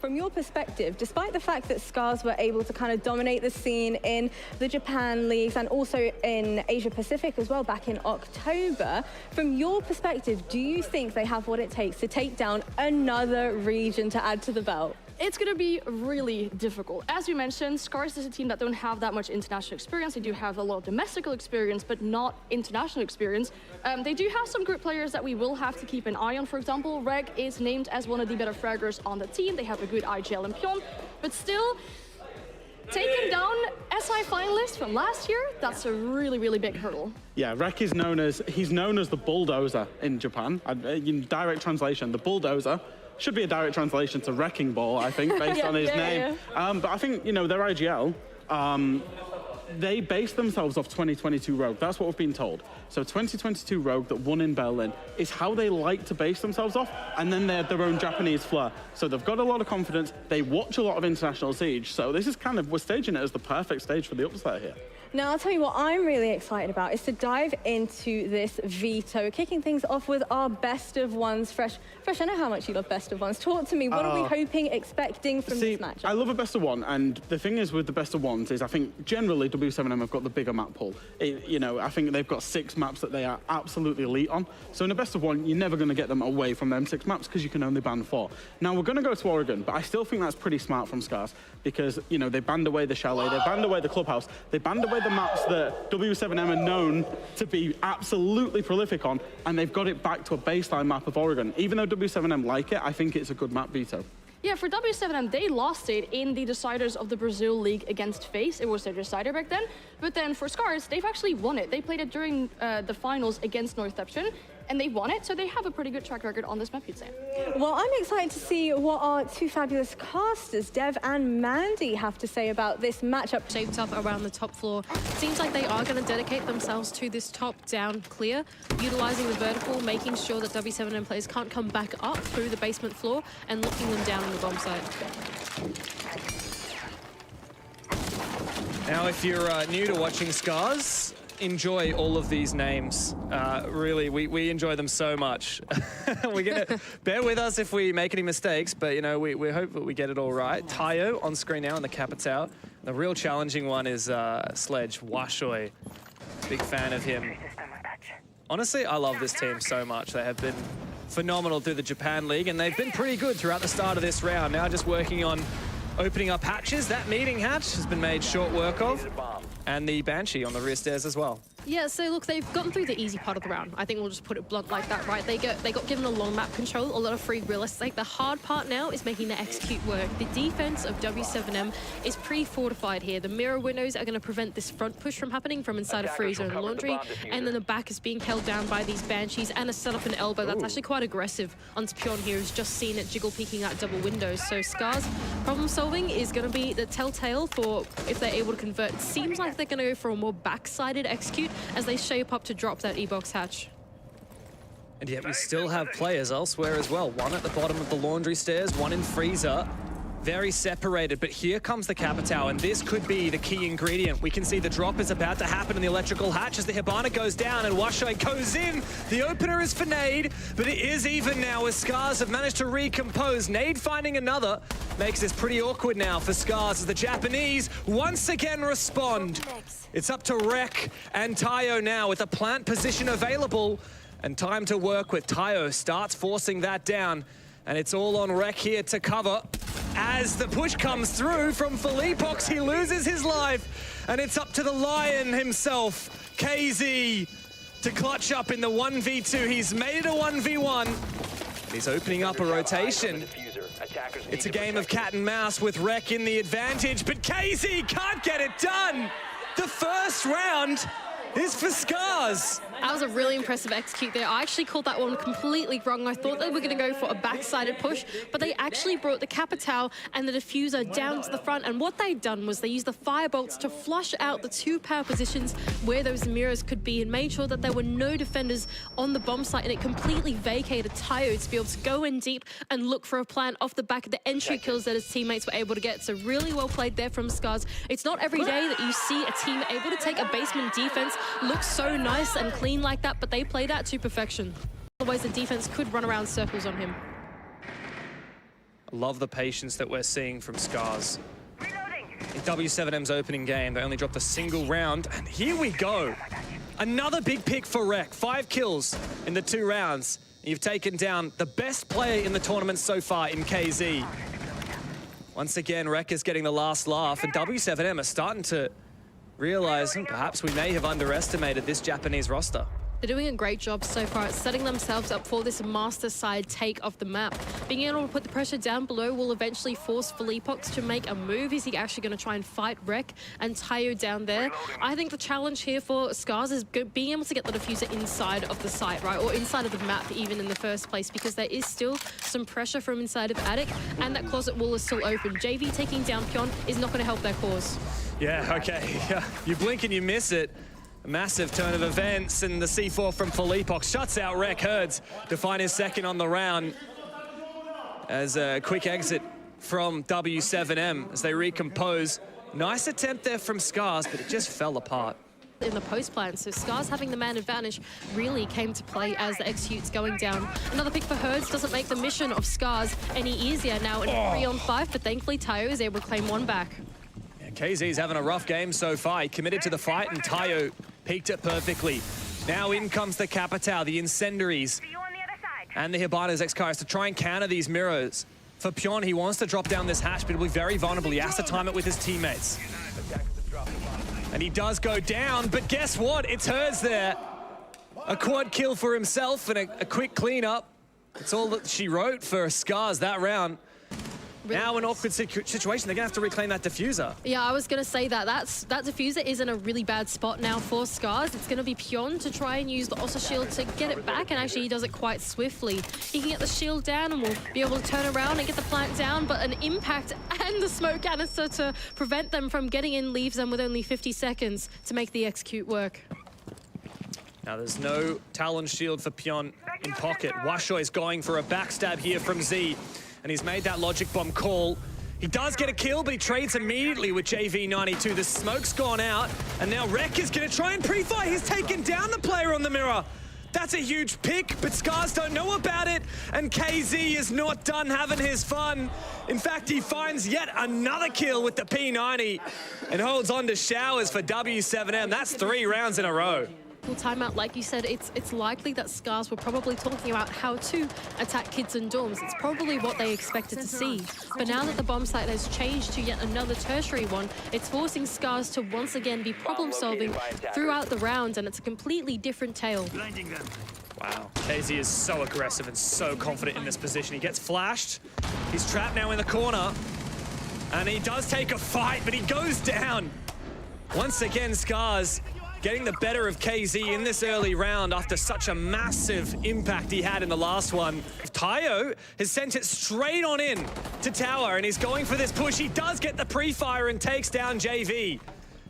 From your perspective, despite the fact that SCARZ were able to kind of dominate the scene in the Japan leagues and also in Asia Pacific as well back in October, from your perspective, do you think they have what it takes to take down another region to add to the belt? It's going to be really difficult. As you mentioned, SCARZ is a team that don't have that much international experience. They do have a lot of domestic experience, but not international experience. They do have some good players that we will have to keep an eye on. For example, Reg is named as one of the better fraggers on the team. They have a good IGL and Pyeon, but still, taking down SI finalists from last year, that's a really, really big hurdle. Yeah, Rek is known as the bulldozer in Japan. In direct translation, the bulldozer. Should be a direct translation to Wrecking Ball, I think, based on his name. Yeah. But I think, you know, their IGL, they base themselves off 2022 Rogue. That's what we've been told. So 2022 Rogue that won in Berlin is how they like to base themselves off, and then they have their own Japanese flair. So they've got a lot of confidence. They watch a lot of international siege. So this is kind of, we're staging it as the perfect stage for the upset here. Now, I'll tell you what I'm really excited about is to dive into this veto, kicking things off with our best of ones. Fresh, I know how much you love best of ones. Talk to me, what are we hoping, expecting from this match? I love a best of one, and the thing is with the best of ones is I think generally W7M have got the bigger map pool. You know, I think they've got 6 maps that they are absolutely elite on. So in a best of one, you're never going to get them away from them 6 maps because you can only ban 4. Now, we're going to go to Oregon, but I still think that's pretty smart from SCARZ because, you know, they banned away the chalet, they banned away the clubhouse, they banned away the maps that W7M are known to be absolutely prolific on, and they've got it back to a baseline map of Oregon. Even though W7M like it, I think it's a good map veto. Yeah, for W7M, they lost it in the deciders of the Brazil League against Phase. It was their decider back then. But then for SCARZ, they've actually won it. They played it during the finals against Northampton, and they won it, so they have a pretty good track record on this map, you'd say. Well, I'm excited to see what our 2 fabulous casters, Dev and Mandy, have to say about this matchup. Shaped up around the top floor. Seems like they are going to dedicate themselves to this top-down clear, utilizing the vertical, making sure that W7M players can't come back up through the basement floor and locking them down on the bomb site. Now, if you're new to watching SCARZ, enjoy all of these names. Really, we enjoy them so much. We're gonna bear with us if we make any mistakes, but you know, we hope that we get it all right. Tayo on screen now in the Capitao. The real challenging one is Sledge Washoy. Big fan of him. Honestly, I love this team so much. They have been phenomenal through the Japan League, and they've been pretty good throughout the start of this round. Now just working on opening up hatches. That meeting hatch has been made short work of. And the Banshee on the rear stairs as well. Yeah, so look, they've gotten through the easy part of the round. I think we'll just put it blunt like that, right? They got given a long map control, a lot of free real estate. The hard part now is making the execute work. The defense of W7M is pretty fortified here. The mirror windows are going to prevent this front push from happening from inside of Freezer and Laundry, and then the back is being held down by these Banshees and a setup an elbow that's actually quite aggressive onto Pyeon here, who's just seen it jiggle peeking out double windows. So SCARZ problem solving is going to be the telltale for if they're able to convert. It seems like they're going to go for a more back-sided execute as they shape up to drop that E-box hatch. And yet we still have players elsewhere as well. One at the bottom of the Laundry stairs, one in Freezer. Very separated, but here comes the Capitao, and this could be the key ingredient. We can see the drop is about to happen in the electrical hatch as the Hibana goes down and Washoy goes in. The opener is for Nade, but it is even now as SCARZ have managed to recompose. Nade finding another makes this pretty awkward now for SCARZ as the Japanese once again respond. It's up to Rek and Tayo now with a plant position available and time to work with. Tayo starts forcing that down, and it's all on Rek here to cover. As the push comes through from Felipox, he loses his life, and it's up to the Lion himself, KZ, to clutch up in the 1v2. He's made it a 1v1. He's opening up a rotation. It's a game of cat and mouse with Rek in the advantage, but KZ can't get it done. The first round is for SCARZ. That was a really impressive execute there. I actually called that one completely wrong. I thought they were going to go for a back-sided push, but they actually brought the Capitao and the diffuser down to the front, and what they'd done was they used the firebolts to flush out the 2 power positions where those mirrors could be and made sure that there were no defenders on the bomb site, and it completely vacated Tayo to be able to go in deep and look for a plan off the back of the entry kills that his teammates were able to get. So really well played there from SCARZ. It's not every day that you see a team able to take a basement defense, look so nice and clean like that, but they play that to perfection. Otherwise, the defense could run around circles on him. Love the patience that we're seeing from SCARZ. In W7M's opening game, they only dropped a single round, and here we go. Another big pick for Rek. 5 kills in the 2 rounds. You've taken down the best player in the tournament so far in KZ. Once again, Rek is getting the last laugh, and W7M are starting to realize perhaps we may have underestimated this Japanese roster. They're doing a great job so far at setting themselves up for this master side take of the map. Being able to put the pressure down below will eventually force Philippox to make a move. Is he actually going to try and fight Rek and Tayo down there? I think the challenge here for SCARZ is being able to get the diffuser inside of the site, right? Or inside of the map even in the first place, because there is still some pressure from inside of Attic, and that closet wall is still open. JV taking down Pyeon is not going to help their cause. Yeah, okay. You blink and you miss it. A massive turn of events, and the C4 from Philippox shuts out Rek Herds to find his second on the round. As a quick exit from W7M as they recompose. Nice attempt there from SCARZ, but it just fell apart. In the post plan, so SCARZ having the man advantage really came to play as the execute's going down. Another pick for Herds doesn't make the mission of SCARZ any easier now in 3-on-5, but thankfully Tayo is able to claim one back. Yeah, KZ's having a rough game so far. He committed to the fight, and Tayo peaked it perfectly. Now in comes the Capitao, the Incendiaries, and the Hibana's SCARZ to try and counter these mirrors. For Pyeon, he wants to drop down this hatch, but he'll be very vulnerable. He has to time it with his teammates. And he does go down, but guess what? It's Herds there. A quad kill for himself and a quick cleanup. It's all that she wrote for SCARZ that round. Really now an awkward situation. They're going to have to reclaim that diffuser. Yeah, I was going to say that. That diffuser is in a really bad spot now for SCARZ. It's going to be Pyeon to try and use the Ossa shield to get it back, and actually he does it quite swiftly. He can get the shield down and will be able to turn around and get the plant down, but an impact and the smoke canister to prevent them from getting in leaves them with only 50 seconds to make the execute work. Now there's no Talon shield for Pyeon in pocket. Washoi's going for a backstab here from Z. And he's made that logic bomb call. He does get a kill, but he trades immediately with JV92. The smoke's gone out, and now Rek is going to try and pre-fire. He's taken down the player on the mirror. That's a huge pick, but SCARZ don't know about it, and KZ is not done having his fun. In fact, he finds yet another kill with the P90 and holds on to showers for W7M. That's 3 rounds in a row. Timeout, like you said, it's likely that SCARZ were probably talking about how to attack kids and dorms. It's probably what they expected to see. But now that the bomb site has changed to yet another tertiary one, it's forcing SCARZ to once again be problem-solving throughout the round, and it's a completely different tale. Wow, KZ is so aggressive and so confident in this position. He gets flashed. He's trapped now in the corner. And he does take a fight, but he goes down. Once again, SCARZ getting the better of KZ in this early round after such a massive impact he had in the last one. Tayo has sent it straight on in to tower, and he's going for this push. He does get the pre-fire and takes down JV.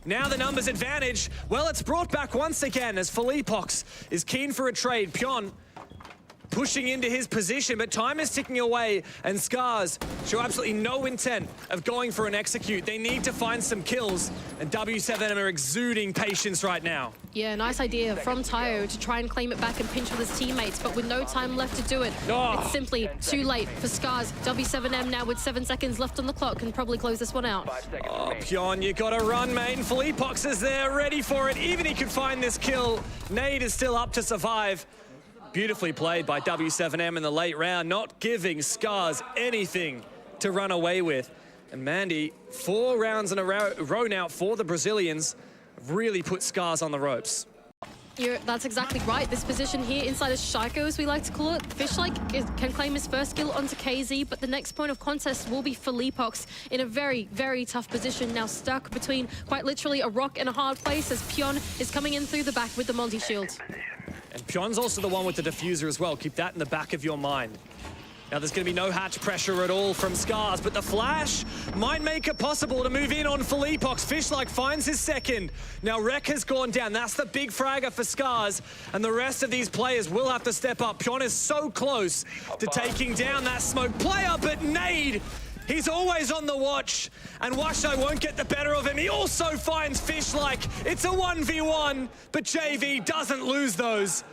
Now the numbers advantage, well, it's brought back once again as Philippox is keen for a trade. Pyeon pushing into his position, but time is ticking away, and SCARZ show absolutely no intent of going for an execute. They need to find some kills, and W7M are exuding patience right now. Yeah, nice idea from Tayo to try and claim it back and pinch with his teammates, but with no time left to do it, it's simply too late for SCARZ. W7M now with 7 seconds left on the clock can probably close this one out. Oh, Pyeon, you gotta run, mate, and Philippox is there, ready for it. Even he could find this kill. Nade is still up to survive. Beautifully played by W7M in the late round, not giving SCARZ anything to run away with. And Mandy, 4 rounds in a row now for the Brazilians, really put SCARZ on the ropes. That's exactly right. This position here inside of Shaiko, as we like to call it, Fishlike can claim his first kill onto KZ, but the next point of contest will be Philippox in a very, very tough position, now stuck between quite literally a rock and a hard place as Pyeon is coming in through the back with the multi-shield. And Pyeon's also the one with the diffuser as well. Keep that in the back of your mind. Now there's going to be no hatch pressure at all from SCARZ, but the flash might make it possible to move in on Philippox. Fishlike finds his second. Now Rek has gone down. That's the big fragger for SCARZ, and the rest of these players will have to step up. Pyeon is so close to taking down that smoke player, but Nade, he's always on the watch, and Washai won't get the better of him. He also finds Fishlike. It's a 1v1, but JV doesn't lose those.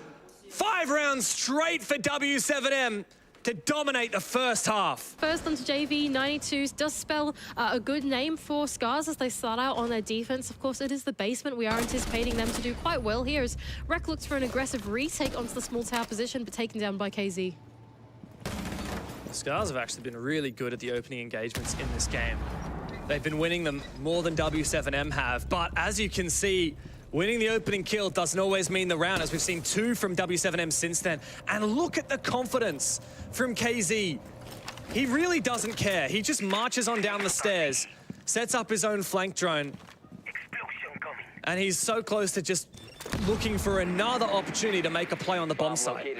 5 rounds straight for W7M. to dominate the first half. First onto JV, 92s does spell a good name for SCARZ as they start out on their defense. Of course, it is the basement. We are anticipating them to do quite well here as Rek looks for an aggressive retake onto the small tower position, but taken down by KZ. SCARZ have actually been really good at the opening engagements in this game. They've been winning them more than W7M have, but as you can see, winning the opening kill doesn't always mean the round, as we've seen 2 from W7M since then. And look at the confidence from KZ. He really doesn't care. He just marches on down the stairs, sets up his own flank drone, and he's so close to just looking for another opportunity to make a play on the bomb site.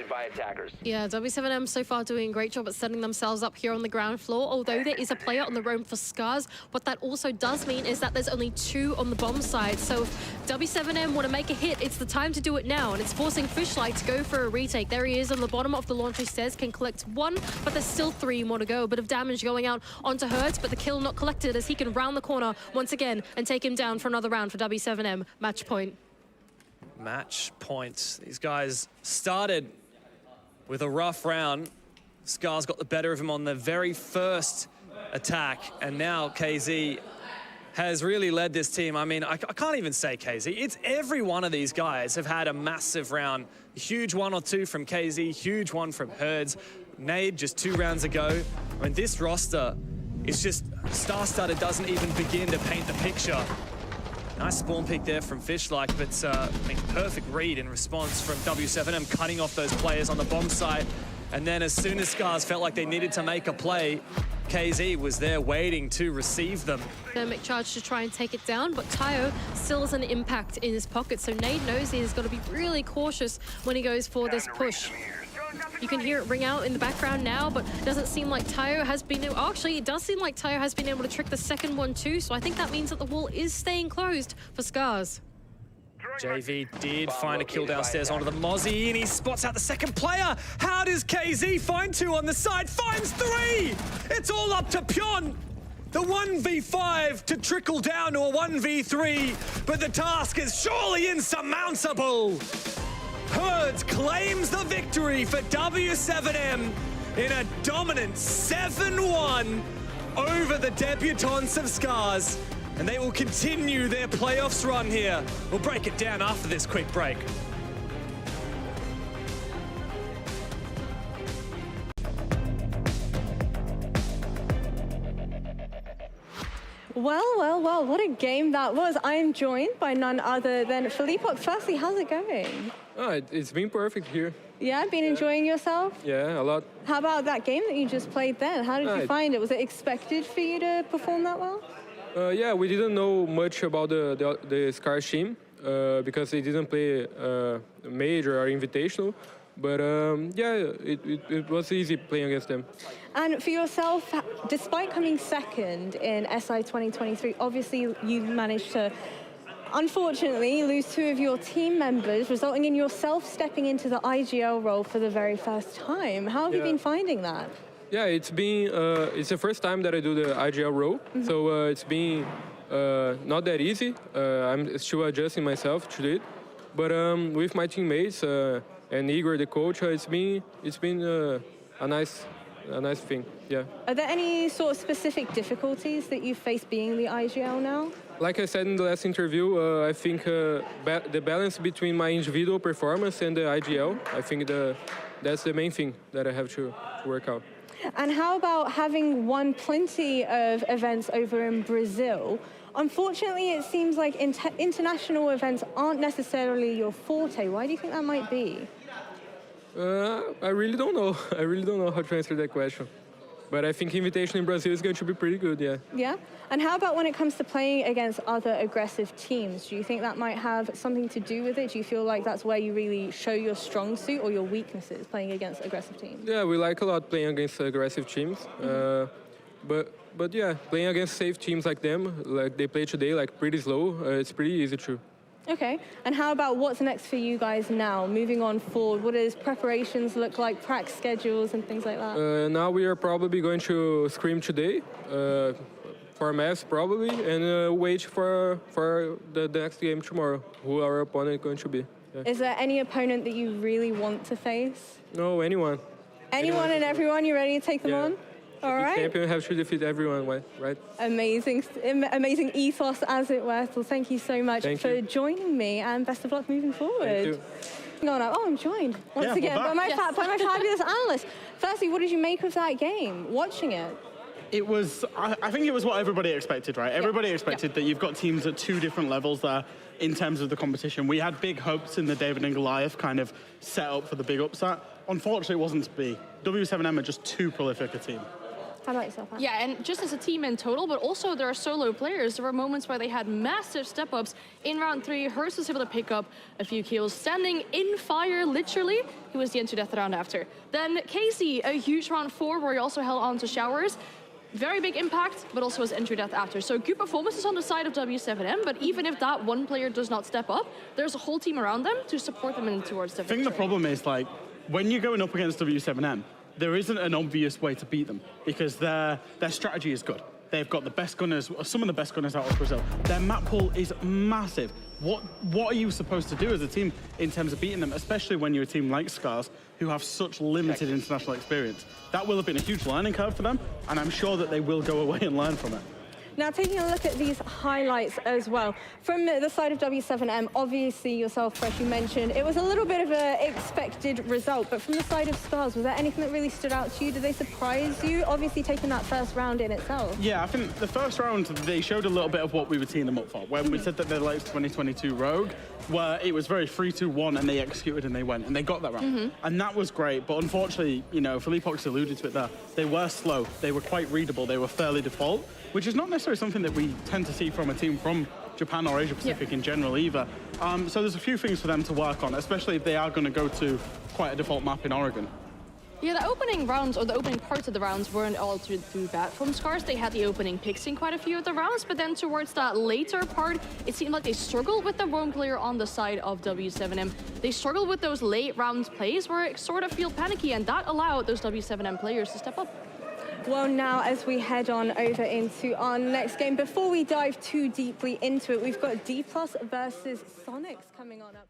Yeah, W7M so far doing a great job at setting themselves up here on the ground floor, although there is a player on the roam for SCARZ. What that also does mean is that there's only 2 on the bomb side, so if W7M want to make a hit, it's the time to do it now, and it's forcing Fishlight to go for a retake. There he is on the bottom of the laundry stairs, can collect 1, but there's still 3 more to go. A bit of damage going out onto Hertz, but the kill not collected as he can round the corner once again and take him down for another round for W7M. Match point. Match point. These guys started with a rough round. SCARZ got the better of him on the very first attack, and now KZ has really led this team. I mean, I can't even say KZ. It's every one of these guys have had a massive round. A huge 1 or 2 from KZ, huge 1 from Herds. Nade just 2 rounds ago. I mean, this roster is just star-studded, doesn't even begin to paint the picture. Nice spawn pick there from Fishlight, but I mean, perfect read in response from W7M, cutting off those players on the bomb site. And then as soon as SCARZ felt like they needed to make a play, KZ was there waiting to receive them. Thermic charge to try and take it down, but Tayo still has an impact in his pocket, so Nade knows he's got to be really cautious when he goes for this push. You can hear it ring out in the background now, but it doesn't seem like Tayo has been able... Actually, it does seem like Tayo has been able to trick the second one too, so I think that means that the wall is staying closed for SCARZ. JV did find a kill downstairs onto the Mozzie, and he spots out the second player. How does KZ find 2 on the side? Finds 3! It's all up to Pyon. The 1v5 to trickle down to a 1v3, but the task is surely insurmountable. Herds claims the victory for W7M in a dominant 7-1 over the debutants of SCARZ, and they will continue their playoffs run here. We'll break it down after this quick break. Well, what a game that was. I am joined by none other than Felipox. Firstly, how's it going? Oh, it's been perfect here. Yeah, been enjoying yourself? Yeah, a lot. How about that game that you just played then? How did you find it? Was it expected for you to perform that well? Yeah, we didn't know much about the SCARZ team because they didn't play major or invitational. But yeah, it was easy playing against them. And for yourself, despite coming second in SI 2023, obviously you managed to, unfortunately, lose 2 of your team members, resulting in yourself stepping into the IGL role for the very first time. How have you been finding that? Yeah, it's the first time that I do the IGL role, so it's been not that easy. I'm still adjusting myself to it, but with my teammates and Igor, the coach, it's been a nice thing. Yeah. Are there any sort of specific difficulties that you face being the IGL now? Like I said in the last interview, I think the balance between my individual performance and the IGL, I think that's the main thing that I have to work out. And how about having won plenty of events over in Brazil? Unfortunately, it seems like international events aren't necessarily your forte. Why do you think that might be? I really don't know. I really don't know how to answer that question. But I think invitation in Brazil is going to be pretty good, yeah. Yeah? And how about when it comes to playing against other aggressive teams? Do you think that might have something to do with it? Do you feel like that's where you really show your strong suit or your weaknesses, playing against aggressive teams? Yeah, we like a lot playing against aggressive teams. But yeah, playing against safe teams like them, like they play today, like pretty slow, it's pretty easy too. Okay, and how about what's next for you guys now, moving on forward? What does preparations look like, practice schedules and things like that? Now we are probably going to scrim today, for maths probably, and wait for the next game tomorrow, who our opponent is going to be. Yeah. Is there any opponent that you really want to face? No, anyone. Anyone and everyone, you ready to take them Yeah. on? All right. Champion have to defeat everyone, right? Amazing ethos, as it were. So thank you so much for joining me, and best of luck moving forward. Thank you. Going up. Oh, I'm joined once again by my fabulous analyst. Firstly, what did you make of that game? Watching it. It was, I think it was what everybody expected, right? Everybody expected that you've got teams at two different levels there in terms of the competition. We had big hopes in the David and Goliath kind of set up for the big upset. Unfortunately, it wasn't to be. W7M are just too prolific a team. How about yourself, Anne? Yeah, and just as a team in total, but also there are solo players. There were moments where they had massive step-ups. In round 3, Hurst was able to pick up a few kills, standing in fire, literally. He was the into-death round after. Then Casey, a huge round 4, where he also held on to Showers. Very big impact, but also was entry death after. So good performances on the side of W7M, but even if that one player does not step up, there's a whole team around them to support them in towards the victory. I think the problem is, like, when you're going up against W7M, there isn't an obvious way to beat them because their strategy is good. They've got the best gunners, some of the best gunners out of Brazil. Their map pool is massive. What are you supposed to do as a team in terms of beating them, especially when you're a team like SCARZ, who have such limited international experience? That will have been a huge learning curve for them, and I'm sure that they will go away and learn from it. Now, taking a look at these highlights as well. From the side of W7M, obviously yourself, Fresh, you mentioned it was a little bit of an expected result, but from the side of SCARZ, was there anything that really stood out to you? Did they surprise you? Obviously taking that first round in itself. Yeah, I think the first round, they showed a little bit of what we were teeing them up for. When we said that they liked 2022 Rogue, where it was very 3-2-1 and they executed and they went and they got that round. And that was great, but unfortunately, you know, Philippe Ox alluded to it there, they were slow, they were quite readable, they were fairly default, which is not necessarily something that we tend to see from a team from Japan or Asia Pacific in general either. So there's a few things for them to work on, especially if they are going to go to quite a default map in Oregon. Yeah, the opening rounds, or the opening parts of the rounds, weren't all too bad from SCARZ. They had the opening picks in quite a few of the rounds, but then towards that later part, it seemed like they struggled with the roam clear on the side of W7M. They struggled with those late round plays where it sort of feel panicky, and that allowed those W7M players to step up. Well, now as we head on over into our next game, before we dive too deeply into it, we've got D+ versus Sonics coming on up.